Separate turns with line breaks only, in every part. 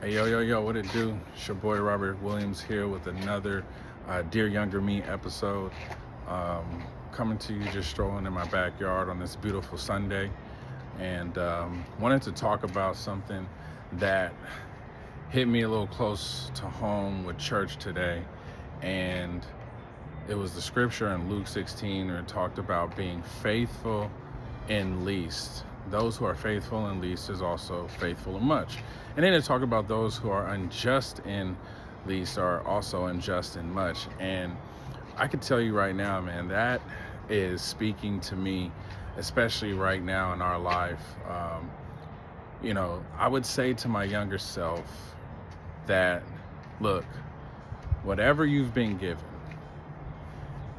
Hey, yo, what it do? It's your boy Robert Williams here with another Dear Younger Me episode. Coming to you just strolling in my backyard on this beautiful Sunday. And wanted to talk about something that hit me a little close to home with church today. And it was the scripture in Luke 16 where it talked about being faithful in least. Those who are faithful in least is also faithful in much. And then it talked about those who are unjust in least are also unjust in much. And I could tell you right now, man, that is speaking to me, especially right now in our life. I would say to my younger self that, look, whatever you've been given,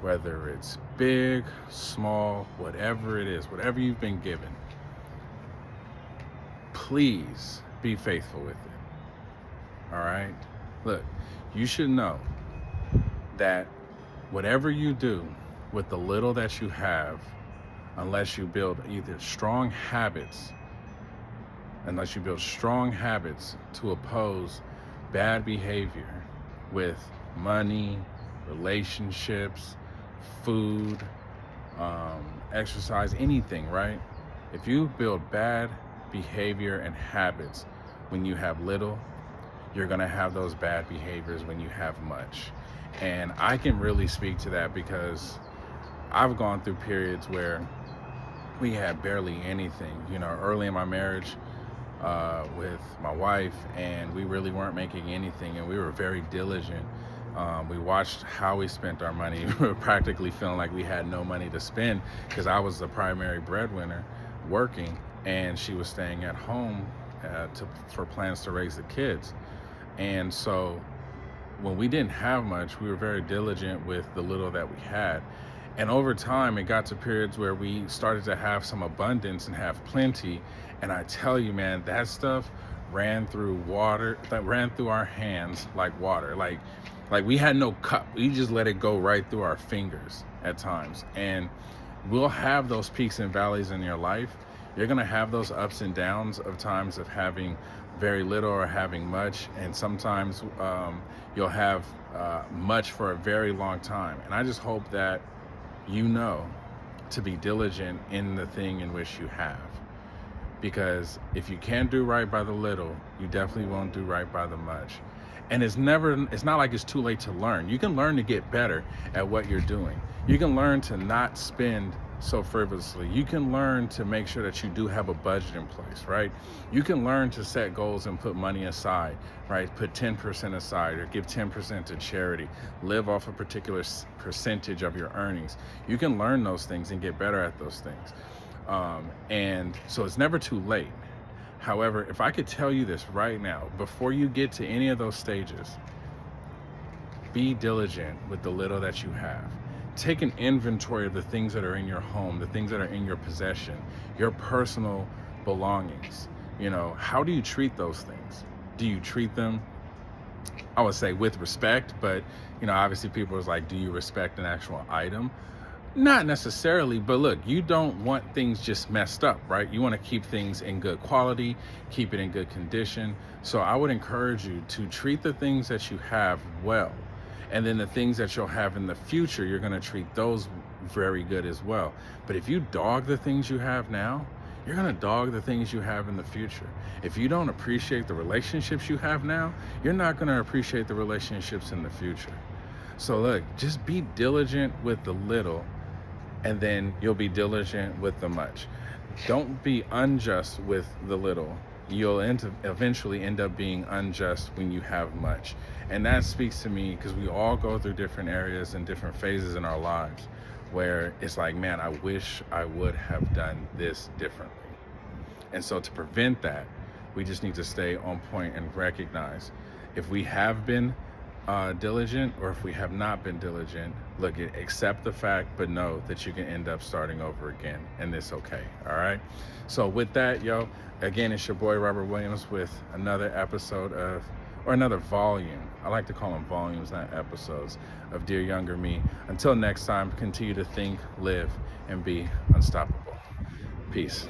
whether it's big, small, whatever it is, whatever you've been given, please be faithful with it. All right? Look, you should know that whatever you do with the little that you have, unless you build strong habits to oppose bad behavior with money, relationships, food, exercise, anything, right? If you build bad behavior and habits when you have little, you're going to have those bad behaviors when you have much. And I can really speak to that because I've gone through periods where we had barely anything, early in my marriage with my wife, and we really weren't making anything, and we were very diligent. We watched how we spent our money. We were practically feeling like we had no money to spend because I was the primary breadwinner working, and she was staying at home for plans to raise the kids. And so when we didn't have much, we were very diligent with the little that we had. And over time, it got to periods where we started to have some abundance and have plenty. And I tell you, man, that stuff ran through our hands like water. Like we had no cup. We just let it go right through our fingers at times. And we'll have those peaks and valleys in your life. You're going to have those ups and downs of times of having very little or having much. And sometimes you'll have much for a very long time. And I just hope that you know to be diligent in the thing in which you have. Because if you can't do right by the little, you definitely won't do right by the much. And it's not like it's too late to learn. You can learn to get better at what you're doing. You can learn to not spend so frivolously. You can learn to make sure that you do have a budget in place, right? You can learn to set goals and put money aside, right? Put 10% aside or give 10% to charity. Live off a particular percentage of your earnings. You can learn those things and get better at those things. And so it's never too late. However, if I could tell you this right now, before you get to any of those stages, be diligent with the little that you have. Take an inventory of the things that are in your home, the things that are in your possession, your personal belongings. How do you treat those things? Do you treat them, I would say, with respect? But, obviously people is like, do you respect an actual item? Not necessarily, but look, you don't want things just messed up, right? You want to keep things in good quality, keep it in good condition. So I would encourage you to treat the things that you have well. And then the things that you'll have in the future, you're going to treat those very good as well. But if you dog the things you have now, you're going to dog the things you have in the future. If you don't appreciate the relationships you have now, you're not going to appreciate the relationships in the future. So look, just be diligent with the little, and then you'll be diligent with the much. Don't be unjust with the little. You'll eventually end up being unjust when you have much. And that speaks to me because we all go through different areas and different phases in our lives where it's like, man, I wish I would have done this differently. And so to prevent that, we just need to stay on point and recognize if we have been diligent or if we have not been diligent, look, accept the fact, but know that you can end up starting over again, and it's okay. All right. So with that, again, it's your boy Robert Williams with another episode or another volume. I like to call them volumes, not episodes, of Dear Younger Me. Until next time, continue to think, live, and be unstoppable. Peace.